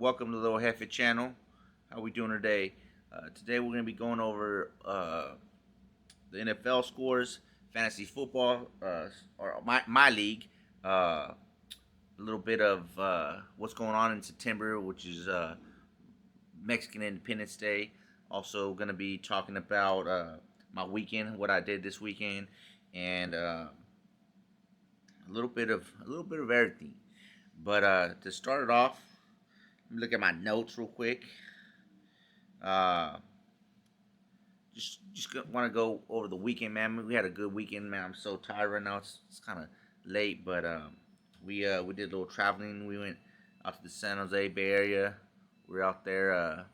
Welcome to Lil Jefe Channel. How we doing today? Today we're going to be going over the NFL scores, fantasy football, or my league. A little bit of what's going on in September, which is Mexican Independence Day. Also going to be talking about my weekend, what I did this weekend, and a little bit of everything. But to start it off, let me look at my notes real quick. Uh, just want to go over the weekend, man. We had a good weekend, man. I'm so tired right now. It's kind of late, but we did a little traveling. We went out to the San Jose Bay Area. We were out there.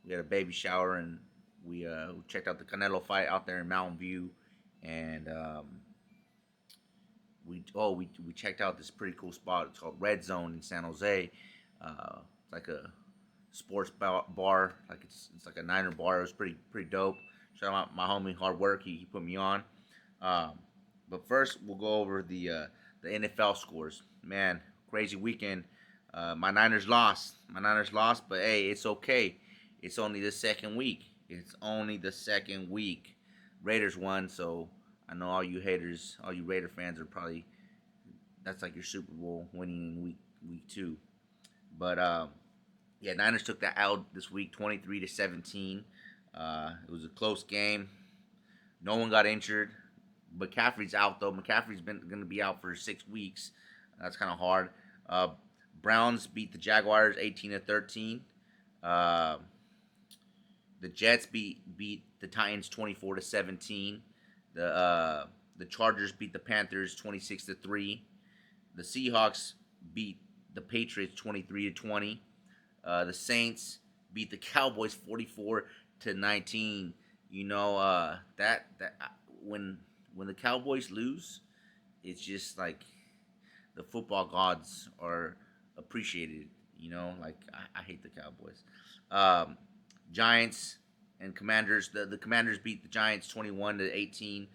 We had a baby shower, and we checked out the Canelo fight out there in Mountain View, and we checked out this pretty cool spot. It's called Red Zone in San Jose. It's like a sports bar, like it's like a Niner bar. It was pretty dope. Shout out my homie Hard Work. He put me on. Um, but first, we'll go over the NFL scores. Man, crazy weekend. My Niners lost. But hey, it's okay. It's only the second week. Raiders won, so I know all you haters, all you Raider fans are probably that's like your Super Bowl winning in week two. But yeah, Niners took that out this week, 23-17. It was a close game. No one got injured. McCaffrey's out though. McCaffrey's been going to be out for 6 weeks. That's kind of hard. Uh, Browns beat the Jaguars 18-13. Uh, the Jets beat the Titans 24-17. The Chargers beat the Panthers 26-3. The Seahawks beat the Patriots 23-20. The Saints beat the Cowboys 44-19. You know when the Cowboys lose, it's just like the football gods are appreciated. Like I hate the Cowboys. Um, Giants and Commanders. The Commanders beat the Giants 21-18.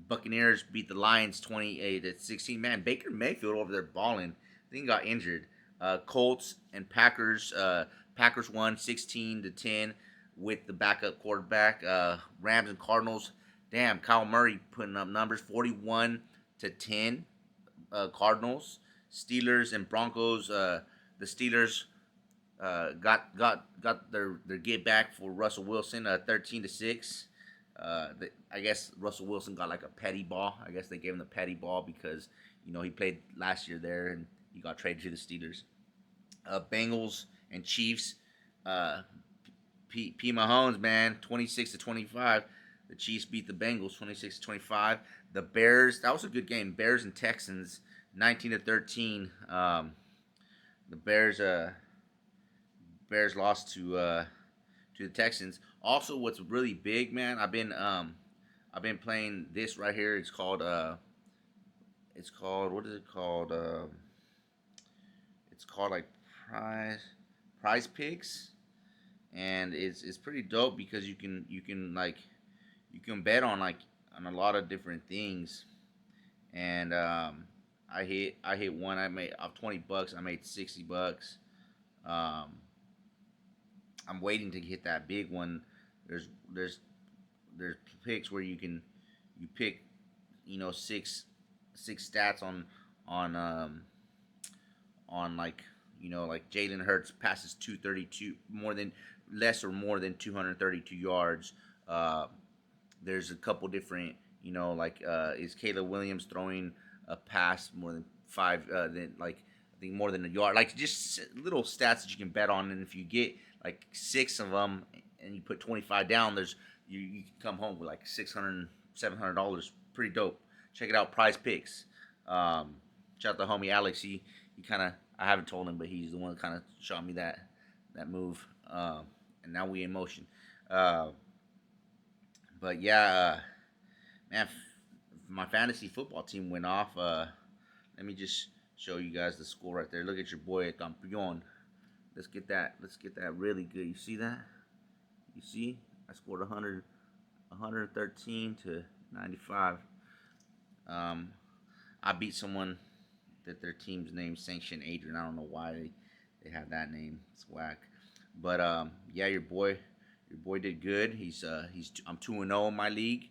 Buccaneers beat the Lions 28-16. Man, Baker Mayfield over there balling. I think he got injured. Colts and Packers. Packers won 16-10 with the backup quarterback. Rams and Cardinals. Damn, Kyle Murray putting up numbers 41-10. Cardinals. Steelers and Broncos. The Steelers got their get back for Russell Wilson, 13-6. I guess Russell Wilson got like a petty ball. I guess they gave him the petty ball because he played last year there and he got traded to the Steelers. Bengals and Chiefs. P. Mahomes, man, 26-25. The Chiefs beat the Bengals 26-25. The Bears, that was a good game. Bears and Texans, 19-13. The Bears lost to the Texans. Also, what's really big, man, I've been playing this right here. It's called what is it called? It's called like Prize Picks, and it's pretty dope because you can bet on on a lot of different things, and I hit one. I made off $20. I made $60. Um, I'm waiting to hit that big one. There's there's there's picks where you pick six stats on like like Jalen Hurts passes 232 more than less or more than 232 yards. Uh, there's a couple different like is Caleb Williams throwing a pass more than five than like I think more than a yard, like just little stats that you can bet on, and if you get like six of them and you put 25 down, you can come home with like $600 $700. Pretty dope. Check it out, Prize Picks. Shout out to homie Alex. He kind of, I haven't told him, but he's the one that kind of shot me that move. And now we in motion. Uh, but yeah, man, my fantasy football team went off. Let me just show you guys the score right there. Look at your boy Campeon. Let's get that. Let's get that really good. You see that? You see? I scored 113-95. Um, I beat someone that their team's name sanctioned Adrian. I don't know why They have that name. It's whack. But yeah, your boy did good. I'm 2-0 in my league.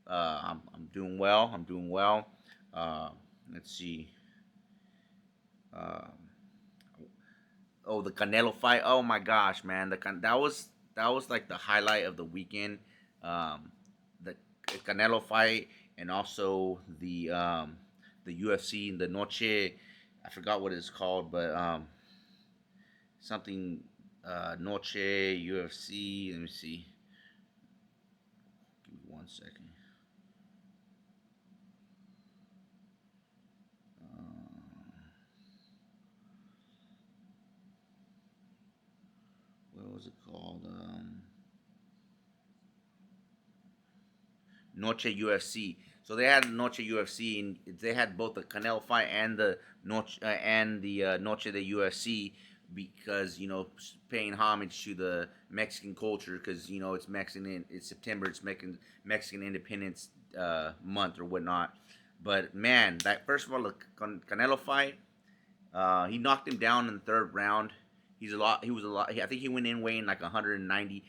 I'm doing well. I'm doing well. Uh, let's see. Um, oh, the Canelo fight. Oh my gosh, man. That was like the highlight of the weekend. Um, the Canelo fight and also the UFC the Noche. I forgot what it's called, but something Noche UFC. Let me see. Give me 1 second. What was it called? Noche UFC. So they had Noche UFC, and they had both the Canelo fight and the Noche the UFC because paying homage to the Mexican culture because it's Mexican, it's September, it's Mexican Independence month or whatnot. But man, that first of all the Canelo fight, he knocked him down in the third round. He's a lot. He was a lot. I think he went in weighing like 190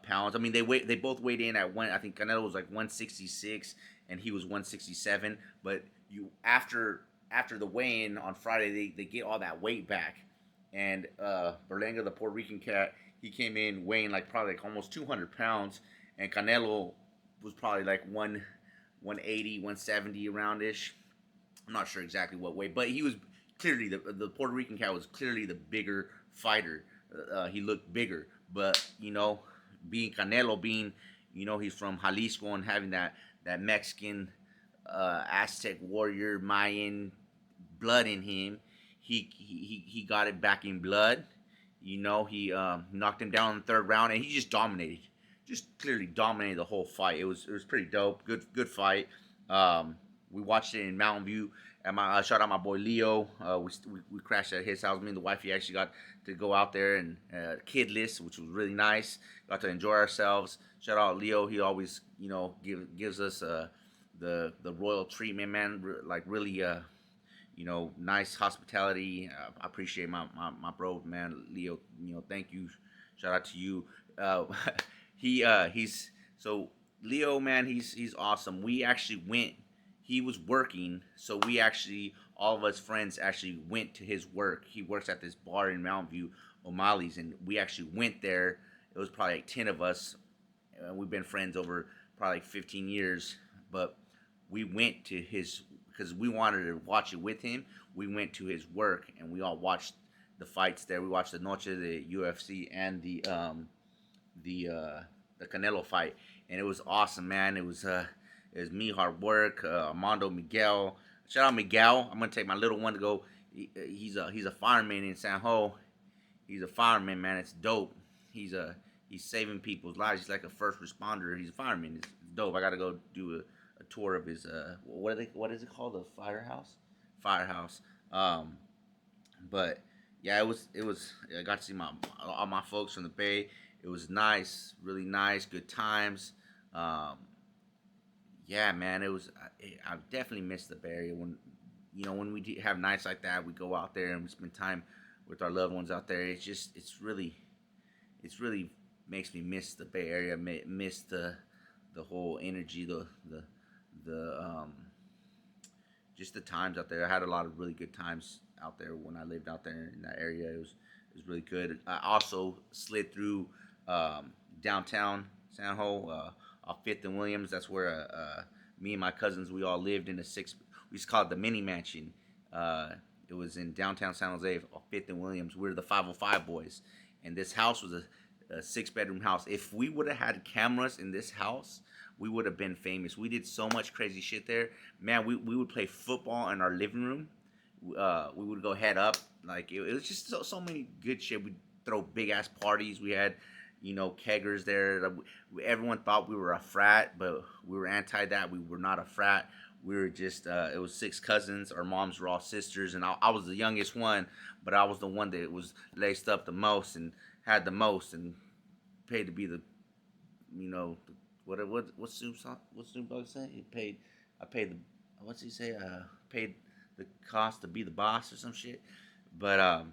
pounds. I mean, they both weighed in at one. I think Canelo was like 166 and he was 167. But after the weigh-in on Friday, they get all that weight back. And Berlanga, the Puerto Rican cat, he came in weighing like probably like almost 200 pounds, and Canelo was probably like 180, 170 around ish. I'm not sure exactly what weight, but he was clearly the Puerto Rican cat was clearly the bigger fighter. He looked bigger, but being Canelo, being he's from Jalisco and having that Mexican Aztec warrior Mayan blood in him, he got it back in blood. He knocked him down in the third round, and he just dominated, just clearly dominated the whole fight. It was pretty dope. Good fight. We watched it in Mountain View. And shout out my boy Leo. We crashed at his house. Me and the wifey actually got to go out there and kidless, which was really nice. Got to enjoy ourselves. Shout out Leo. He always gives us the royal treatment, man. Like really nice hospitality. I appreciate my bro, man, Leo. Thank you. Shout out to you. Uh, he's so Leo, man. He's awesome. We actually went. He was working, so we actually all of us friends actually went to his work. He works at this bar in Mountain View, O'Malley's, and we actually went there. It was probably like 10 of us. We've been friends over probably like 15 years, but we went to his because we wanted to watch it with him. We went to his work and we all watched the fights there. We watched the Noche, the UFC, and the Canelo fight, and it was awesome, man. It was me, hard work, Armando, Miguel. Shout out Miguel. I'm gonna take my little one to go. He's a fireman in San Ho. He's a fireman, man. It's dope. He's saving people's lives. He's like a first responder. He's a fireman. It's dope. I gotta go do a tour of his what is it called? A firehouse. Firehouse. But yeah, it was. I got to see my all my folks from the Bay. It was nice, really nice, good times. Um, yeah, man, it was. I definitely missed the Bay Area when when we have nights like that. We go out there and we spend time with our loved ones out there. It's really makes me miss the Bay Area, miss the whole energy, the just the times out there. I had a lot of really good times out there when I lived out there in that area. It was really good. I also slid through downtown San Ho, off Fifth and Williams. That's where me and my cousins we all lived in a six. We used to call it the mini mansion. Uh, it was in downtown San Jose, off Fifth and Williams. We were the 505 boys, and this house was a six-bedroom house. If we would have had cameras in this house, we would have been famous. We did so much crazy shit there, man. We would play football in our living room. We would go head up. Like it was just so many good shit. We'd throw big ass parties. We had keggers there. Everyone thought we were a frat, but we were anti that. We were not a frat. We were just it was six cousins. Our moms were all sisters, and I was the youngest one, but I was the one that was laced up the most and had the most and paid to be the what Snoop Dogg say? He paid. I paid the what's he say? Paid the cost to be the boss or some shit. But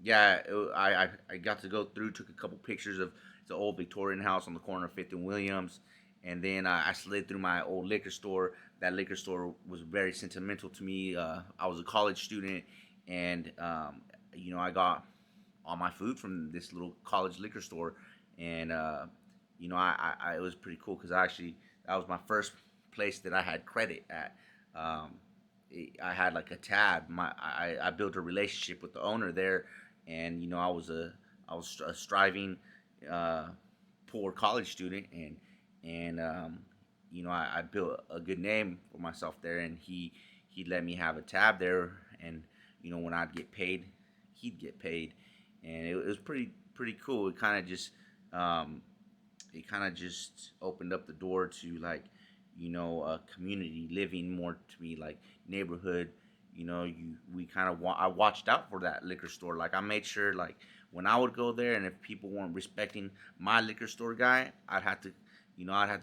yeah, I got to go through, took a couple pictures of the old Victorian house on the corner of Fifth and Williams, and then I slid through my old liquor store. That liquor store was very sentimental to me. I was a college student, and I got all my food from this little college liquor store, and it was pretty cool because that was my first place that I had credit at. Um, I had like a tab. I built a relationship with the owner there, and I was a striving uh, poor college student, and I built a good name for myself there, and he let me have a tab there, and when I'd get paid, he'd get paid, and it was pretty cool. Um, it kind of just opened up the door to like community living more to me, like neighborhood. You we kind of I watched out for that liquor store. Like I made sure like when I would go there, and if people weren't respecting my liquor store guy, I'd have to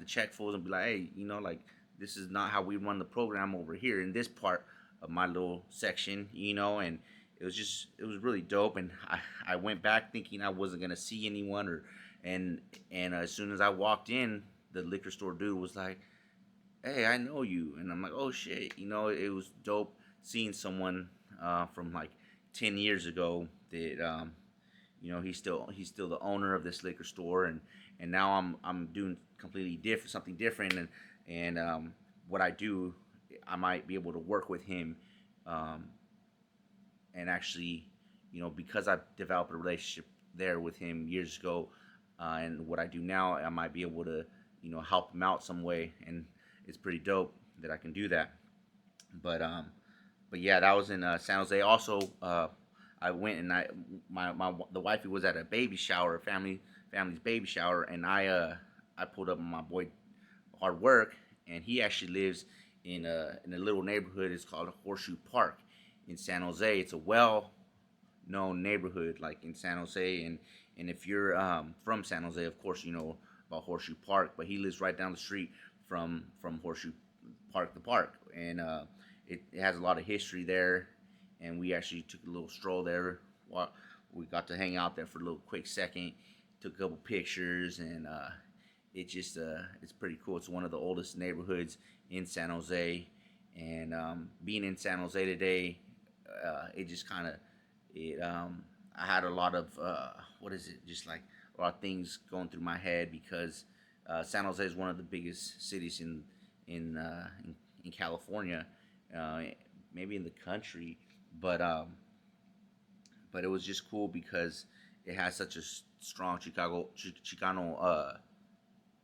check fools and be like, hey, like this is not how we run the program over here in this part of my little section, and it was really dope. And I went back thinking I wasn't gonna see anyone, and as soon as I walked in, the liquor store dude was like, hey, I know you. And I'm like, oh shit. It was dope seeing someone from like 10 years ago that, he's still the owner of this liquor store. And now I'm doing completely different, something different. And what I do, I might be able to work with him, um, and actually, because I've developed a relationship there with him years ago, and what I do now, I might be able to, help him out some way, and it's pretty dope that I can do that. But but yeah, that was in San Jose. Also, I went and my the wifey was at a baby shower, family's baby shower, and I pulled up on my boy Hard Work, and he actually lives in a little neighborhood. It's called Horseshoe Park in San Jose. It's a known neighborhood like in San Jose, and if you're from San Jose, of course you know about Horseshoe Park. But he lives right down the street from Horseshoe Park, the park, and it has a lot of history there. And we actually took a little stroll there. We got to hang out there for a little quick second, took a couple pictures, and it's pretty cool. It's one of the oldest neighborhoods in San Jose, and being in San Jose today, it just kind of it I had a lot of what is it? Just like a lot of things going through my head because San Jose is one of the biggest cities in California, uh, maybe in the country, but it was just cool because it has such a strong Chicano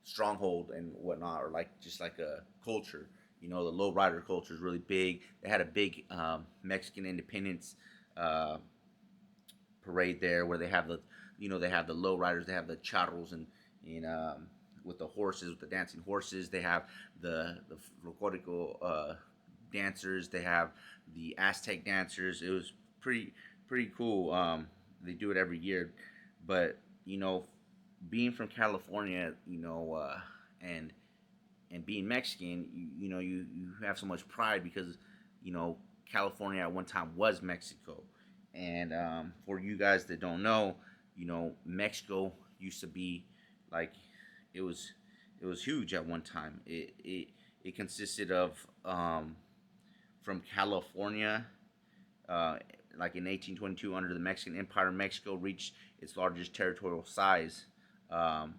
stronghold and whatnot, or like just like a culture. The lowrider culture is really big. They had a big Mexican independence uh, parade there where they have the lowriders, they have the charros and with the horses, with the dancing horses. They have the folklorico dancers. They have the Aztec dancers. It was pretty cool. They do it every year, but being from California, and being Mexican, you have so much pride because you know California at one time was Mexico, and for you guys that don't know, Mexico used to be like it was it was huge at one time. It consisted of from California, uh, like in 1822 under the Mexican Empire, Mexico reached its largest territorial size. Um,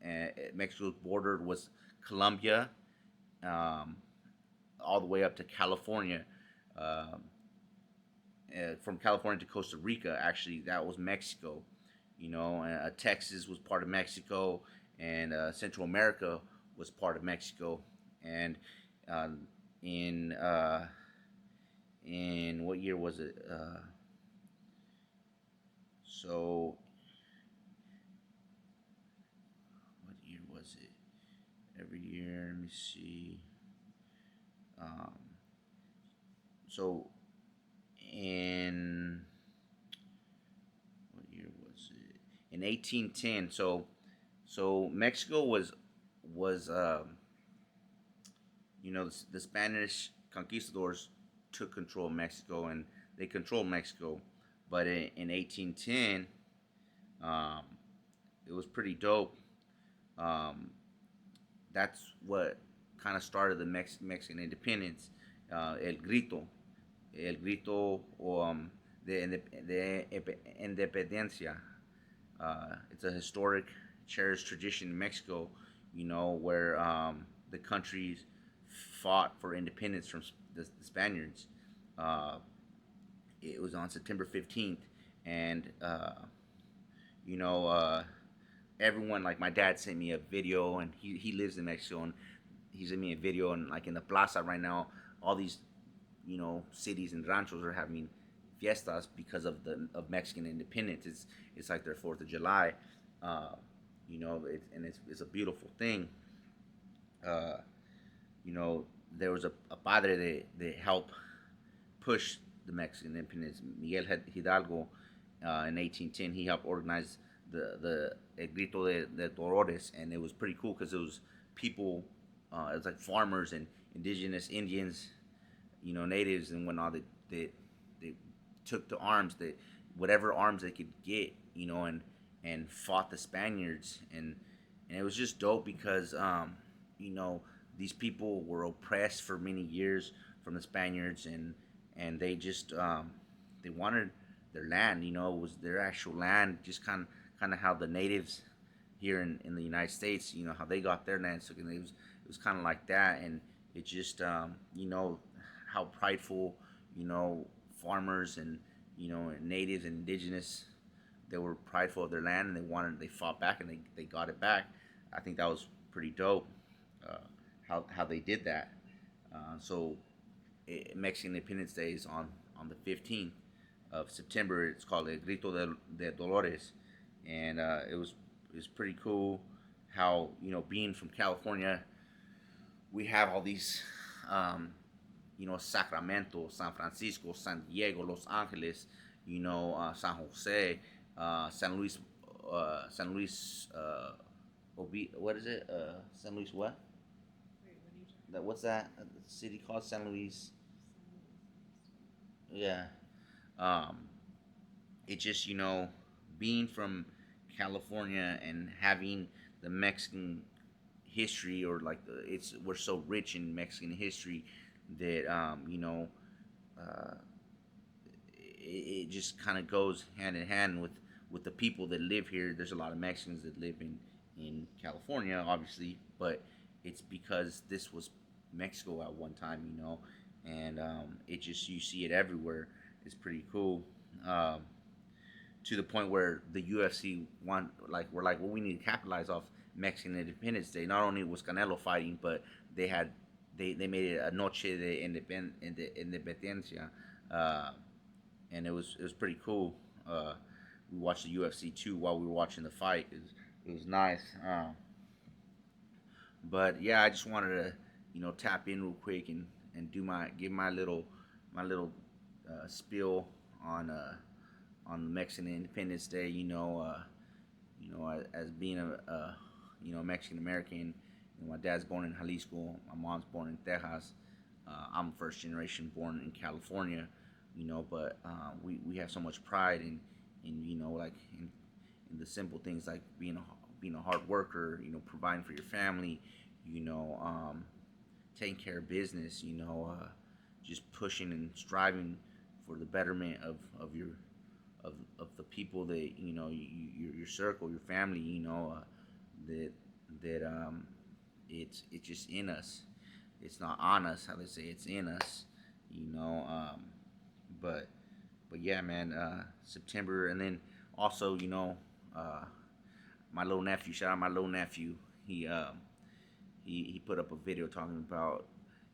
and Mexico's border was Colombia, um, all the way up to California. Um, from California to Costa Rica, actually, that was Mexico. Texas was part of Mexico, and Central America was part of Mexico. And um, in what year was it? So what year was it? Every year, let me see. Um, so in what year was it? In 1810. So Mexico was the Spanish conquistadors took control of Mexico and they controlled Mexico, But in 1810, um, it was pretty dope. Um, that's what kind of started the Mexican independence. El grito, de independencia. It's a historic, cherished tradition in Mexico, where the countries fought for independence from the Spaniards. Uh, it was on September 15th, and you know, everyone, like my dad sent me a video, and he lives in Mexico, and he sent me a video, and like in the plaza right now, all these cities and ranchos are having fiestas because of Mexican independence. It's like their Fourth of July, uh, and it's a beautiful thing. Uh, there was a padre that helped push the Mexican independence. Miguel Hidalgo, in 1810, he helped organize the El Grito de Dolores, and it was pretty cool because it was people, it was like farmers and indigenous Indians, natives and whatnot that took to arms, that whatever arms they could get, and fought the Spaniards, and it was just dope because you know these people were oppressed for many years from the Spaniards, and they just they wanted their land. It was their actual land, just kind of how the natives here in the United States, how they got their land. So it was kind of like that, and it just how prideful, farmers and natives and indigenous, they were prideful of their land, and they fought back, and they got it back. I think that was pretty dope, uh, how they did that. So Mexican Independence Day is on the 15th of September. It's called El Grito de Dolores, and it was pretty cool how being from California, we have all these Sacramento, San Francisco, San Diego, Los Angeles, San Jose, San Luis, what is it? San Luis what? What's that city called? San Luis. Yeah. Um, it just being from California and having the Mexican history, or like we're so rich in Mexican history that uh, it just kind of goes hand in hand with the people that live here. There's a lot of Mexicans that live in California, obviously, but it's because this was Mexico at one time, and it just, you see it everywhere. It's pretty cool. Um, to the point where the UFC we're like, well, we need to capitalize off Mexican Independence Day. Not only was Canelo fighting, but they had they made it a Noche de Independencia, uh, and it was pretty cool. We watched the UFC too while we were watching the fight. It was nice. But yeah, I just wanted to tap in real quick and give my little spiel on Mexican Independence Day. As being a Mexican American. My dad's born in Jalisco. My mom's born in Texas. I'm first generation born in California. But we have so much pride in like in the simple things, like being a hard worker. Providing for your family. Taking care of business. Just pushing and striving for the betterment of of the people that your circle, your family, that it's just in us. It's not on us, how they say, it's in us. You know, but yeah, man. September, and then also uh, my little nephew. Shout out my little nephew. He put up a video talking about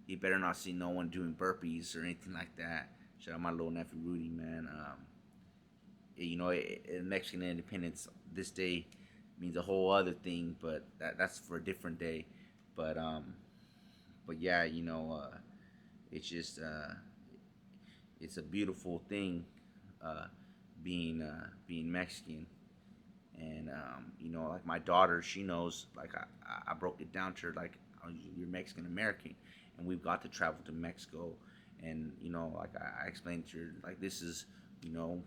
he better not see no one doing burpees or anything like that. Shout out my little nephew Rudy, man. Mexican independence this day means a whole other thing, but that's for a different day. But yeah, it's just it's a beautiful thing, uh, being Mexican, and like my daughter, she knows. Like I broke it down to her, like, oh, you're Mexican American, and we've got to travel to Mexico, and like I explained to her, like, this is you know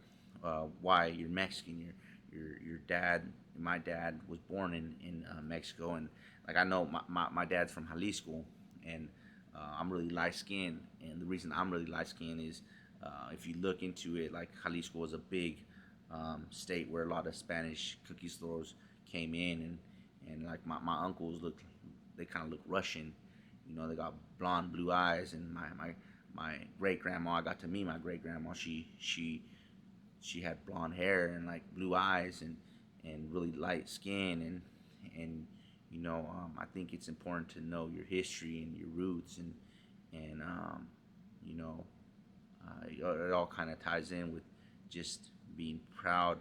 why you're Mexican. Your dad, my dad was born in Mexico, and like I know my dad's from Jalisco, and I'm really light skinned, and the reason I'm really light skinned is if you look into it, like Jalisco was a big state where a lot of Spanish cookie stores came in, and like my uncles look, they kind of look Russian, you know, they got blonde blue eyes, and my great grandma, I got to meet my great grandma. She had blonde hair and like blue eyes and really light skin, and you know, I think it's important to know your history and your roots, and you know, it all kind of ties in with just being proud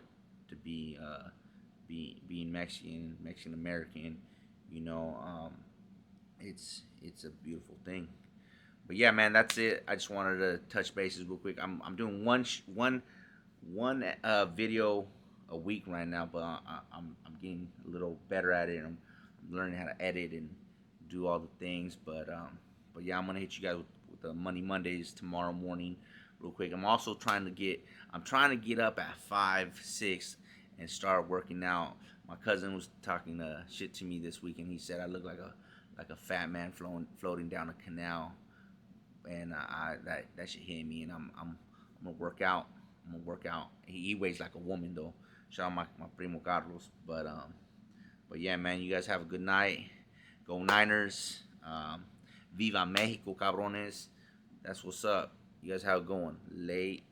to being Mexican American. You know, it's a beautiful thing. But yeah, man, that's it. I just wanted to touch bases real quick. I'm doing one video a week right now, but I'm getting a little better at it. I'm learning how to edit and do all the things. But yeah, I'm gonna hit you guys with the Money Mondays tomorrow morning, real quick. I'm trying to get up at 5, 6, and start working out. My cousin was talking shit to me this week, and he said I look like a fat man floating down a canal, and that shit hit me, and I'm gonna work out. I'm gonna work out. He weighs like a woman though. Shout out my primo Carlos. But yeah, man, you guys have a good night. Go Niners. Viva Mexico, cabrones. That's what's up. You guys have it going. Late.